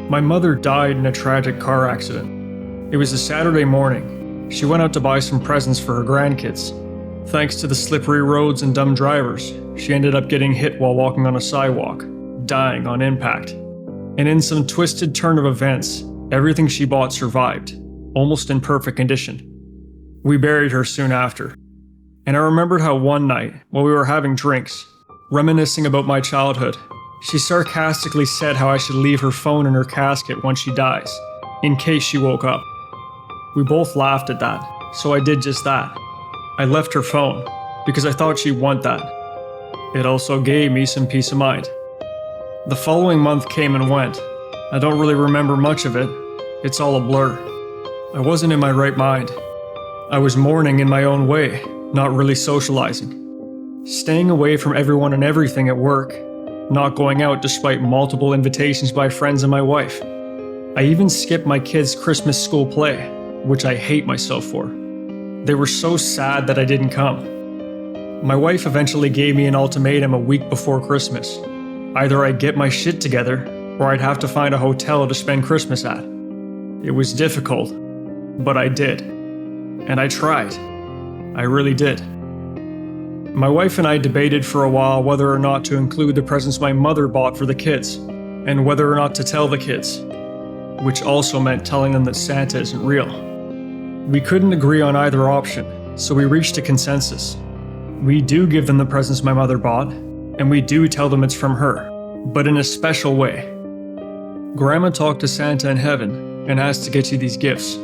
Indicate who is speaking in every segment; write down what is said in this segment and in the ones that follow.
Speaker 1: My mother died in a tragic car accident. It was a Saturday morning. She went out to buy some presents for her grandkids. Thanks to the slippery roads and dumb drivers, she ended up getting hit while walking on a sidewalk, dying on impact. And in some twisted turn of events, everything she bought survived, almost in perfect condition. We buried her soon after. And I remembered how one night, while we were having drinks, reminiscing about my childhood, she sarcastically said how I should leave her phone in her casket once she dies, in case she woke up. We both laughed at that, so I did just that. I left her phone, because I thought she'd want that. It also gave me some peace of mind. The following month came and went. I don't really remember much of it. It's all a blur. I wasn't in my right mind. I was mourning in my own way, not really socializing. Staying away from everyone and everything at work. Not going out despite multiple invitations by friends and my wife. I even skipped my kids' Christmas school play, which I hate myself for. They were so sad that I didn't come. My wife eventually gave me an ultimatum a week before Christmas. Either I'd get my shit together, or I'd have to find a hotel to spend Christmas at. It was difficult, but I did. And I tried. I really did. My wife and I debated for a while whether or not to include the presents my mother bought for the kids, and whether or not to tell the kids, which also meant telling them that Santa isn't real. We couldn't agree on either option, so we reached a consensus. We do give them the presents my mother bought, and we do tell them it's from her, but in a special way. Grandma talked to Santa in heaven and asked to get you these gifts,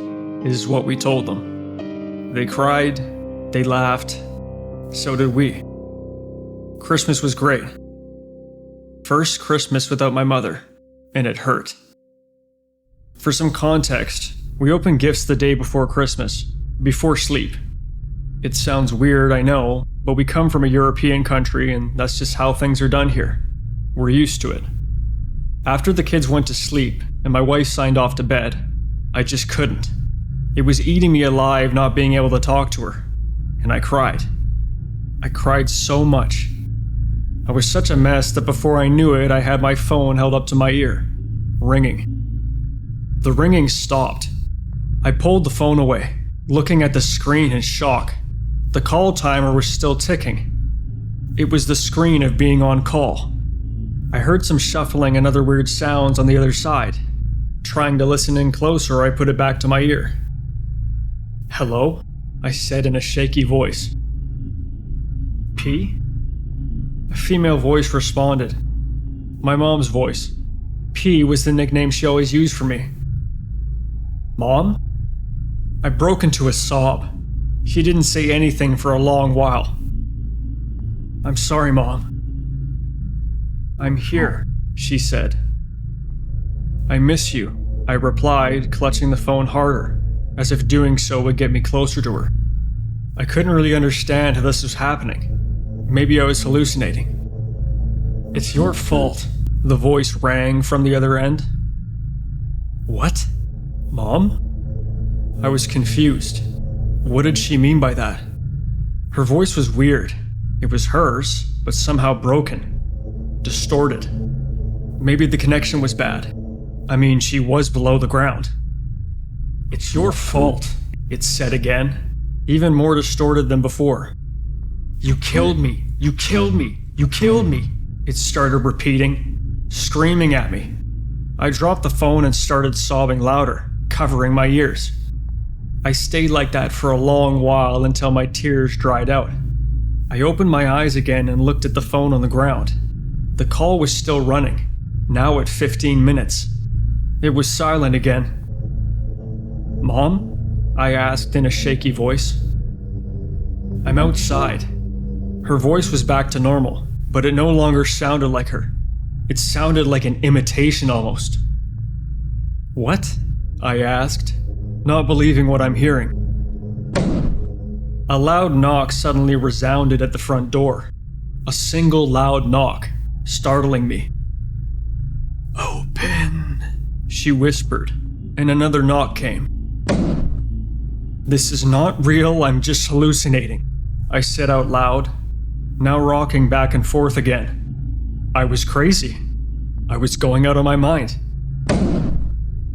Speaker 1: is what we told them. They cried, they laughed, so did we. Christmas was great. First Christmas without my mother, and it hurt. For some context, we opened gifts the day before Christmas, before sleep. It sounds weird, I know, but we come from a European country and that's just how things are done here. We're used to it. After the kids went to sleep and my wife signed off to bed, I just couldn't. It was eating me alive not being able to talk to her, and I cried. I cried so much. I was such a mess that before I knew it, I had my phone held up to my ear, ringing. The ringing stopped. I pulled the phone away, looking at the screen in shock. The call timer was still ticking. It was the screen of being on call. I heard some shuffling and other weird sounds on the other side. Trying to listen in closer, I put it back to my ear. "Hello?" I said in a shaky voice. "P?" A female voice responded. My mom's voice. P was the nickname she always used for me. "Mom?" I broke into a sob. She didn't say anything for a long while. "I'm sorry, Mom." "I'm here," she said. "I miss you," I replied, clutching the phone harder, as if doing so would get me closer to her. I couldn't really understand how this was happening. Maybe I was hallucinating. "It's your fault," the voice rang from the other end. "What? Mom?" I was confused. What did she mean by that? Her voice was weird. It was hers, but somehow broken. Distorted. Maybe the connection was bad. I mean, she was below the ground. "It's your fault," it said again, even more distorted than before. "You killed me, you killed me, you killed me," it started repeating, screaming at me. I dropped the phone and started sobbing louder, covering my ears. I stayed like that for a long while until my tears dried out. I opened my eyes again and looked at the phone on the ground. The call was still running, now at 15 minutes. It was silent again. "Mom?" I asked in a shaky voice. "I'm outside." Her voice was back to normal, but it no longer sounded like her. It sounded like an imitation almost. "What?" I asked, not believing what I'm hearing. A loud knock suddenly resounded at the front door. A single loud knock, startling me. "Open," she whispered, and another knock came. "This is not real, I'm just hallucinating," I said out loud, now rocking back and forth again. I was crazy. I was going out of my mind.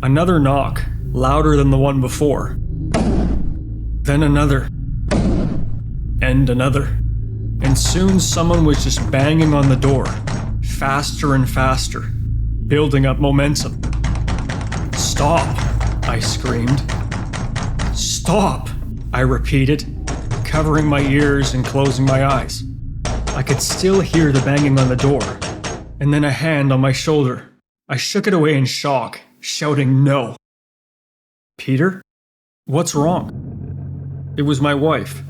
Speaker 1: Another knock, louder than the one before. Then another. And another. And soon someone was just banging on the door, faster and faster, building up momentum. "Stop," I screamed. "Stop," I repeated, covering my ears and closing my eyes. I could still hear the banging on the door, and then a hand on my shoulder. I shook it away in shock, shouting no. "Peter? What's wrong?" It was my wife,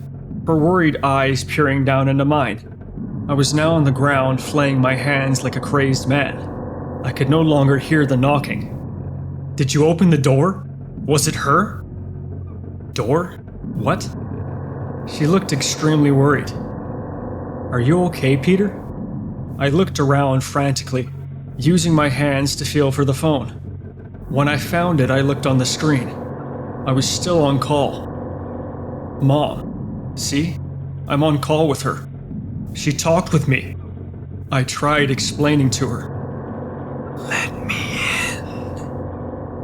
Speaker 1: her worried eyes peering down into mine. I was now on the ground, flaying my hands like a crazed man. I could no longer hear the knocking. "Did you open the door? Was it her?" "Door? What?" She looked extremely worried. "Are you okay, Peter?" I looked around frantically, using my hands to feel for the phone. When I found it, I looked on the screen. I was still on call. "Mom, see? I'm on call with her. She talked with me." I tried explaining to her. "Let me in."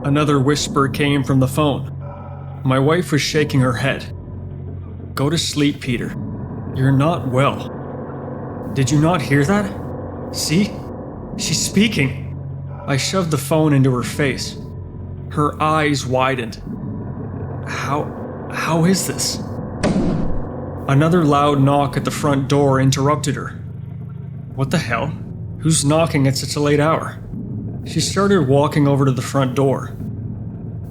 Speaker 1: Another whisper came from the phone. My wife was shaking her head. "Go to sleep, Peter. You're not well. Did you not hear that? See? She's speaking." I shoved the phone into her face. Her eyes widened. How is this?" Another loud knock at the front door interrupted her. "What the hell? Who's knocking at such a late hour?" She started walking over to the front door.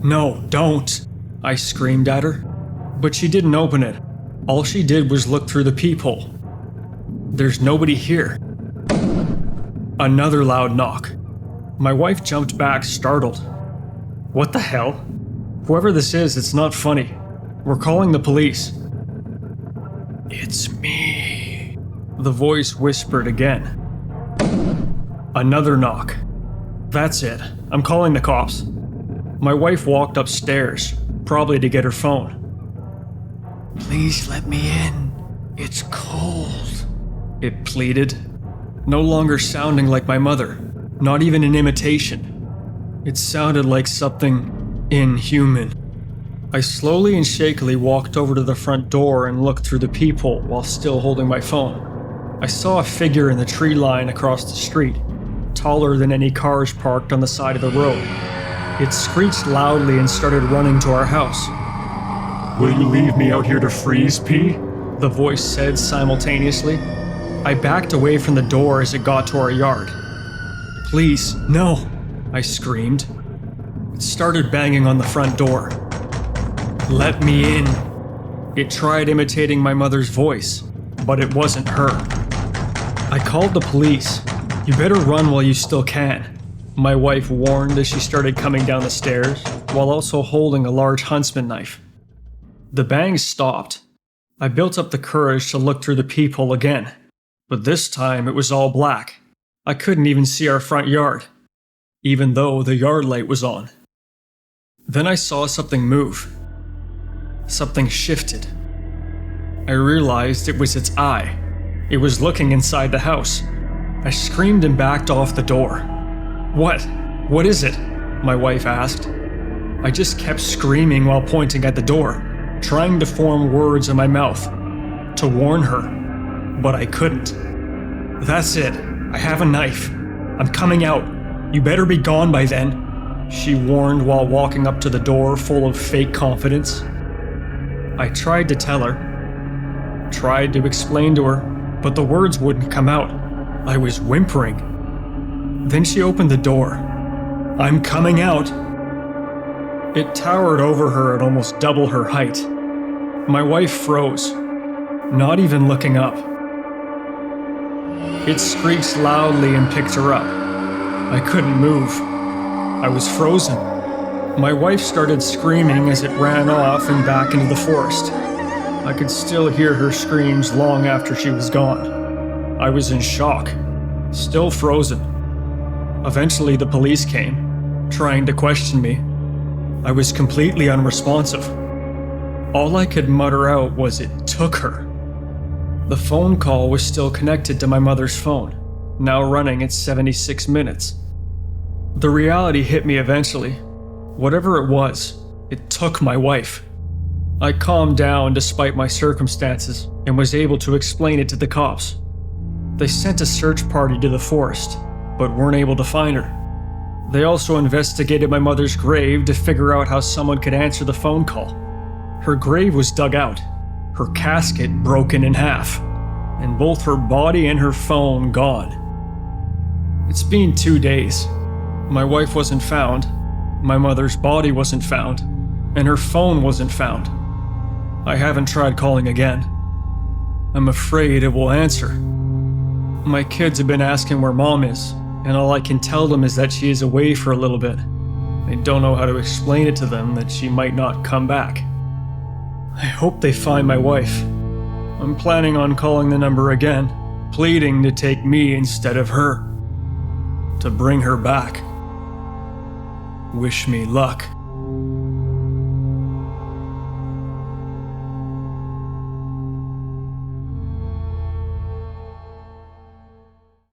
Speaker 1: "No, don't," I screamed at her. But she didn't open it. All she did was look through the peephole. "There's nobody here." Another loud knock. My wife jumped back, startled. "What the hell? Whoever this is, it's not funny. We're calling the police." "It's me," the voice whispered again. Another knock. "That's it. I'm calling the cops." My wife walked upstairs, probably to get her phone. "Please let me in. It's cold," it pleaded, no longer sounding like my mother, not even an imitation. It sounded like something inhuman. I slowly and shakily walked over to the front door and looked through the peephole while still holding my phone. I saw a figure in the tree line across the street, taller than any cars parked on the side of the road. It screeched loudly and started running to our house. "Will you leave me out here to freeze, P?" the voice said simultaneously. I backed away from the door as it got to our yard. "Please, no," I screamed. It started banging on the front door. "Let me in." It tried imitating my mother's voice, but it wasn't her. I called the police. "You better run while you still can," my wife warned as she started coming down the stairs, while also holding a large huntsman knife. The bangs stopped. I built up the courage to look through the peephole again, but this time it was all black. I couldn't even see our front yard, even though the yard light was on. Then I saw something move. Something shifted. I realized it was its eye. It was looking inside the house. I screamed and backed off the door. "What? What is it?" my wife asked. I just kept screaming while pointing at the door, trying to form words in my mouth, to warn her, but I couldn't. "That's it. I have a knife. I'm coming out. You better be gone by then," she warned while walking up to the door full of fake confidence. I tried to tell her, tried to explain to her, but the words wouldn't come out. I was whimpering. Then she opened the door. "I'm coming out." It towered over her at almost double her height. My wife froze, not even looking up. It screeched loudly and picked her up. I couldn't move. I was frozen. My wife started screaming as it ran off and back into the forest. I could still hear her screams long after she was gone. I was in shock, still frozen. Eventually the police came, trying to question me. I was completely unresponsive. All I could mutter out was it took her. The phone call was still connected to my mother's phone, now running at 76 minutes. The reality hit me eventually. Whatever it was, it took my wife. I calmed down despite my circumstances and was able to explain it to the cops. They sent a search party to the forest, but weren't able to find her. They also investigated my mother's grave to figure out how someone could answer the phone call. Her grave was dug out, her casket broken in half, and both her body and her phone gone. It's been 2 days. My wife wasn't found, my mother's body wasn't found, and her phone wasn't found. I haven't tried calling again. I'm afraid it will answer. My kids have been asking where Mom is, and all I can tell them is that she is away for a little bit. I don't know how to explain it to them that she might not come back. I hope they find my wife. I'm planning on calling the number again, pleading to take me instead of her. To bring her back. Wish me luck.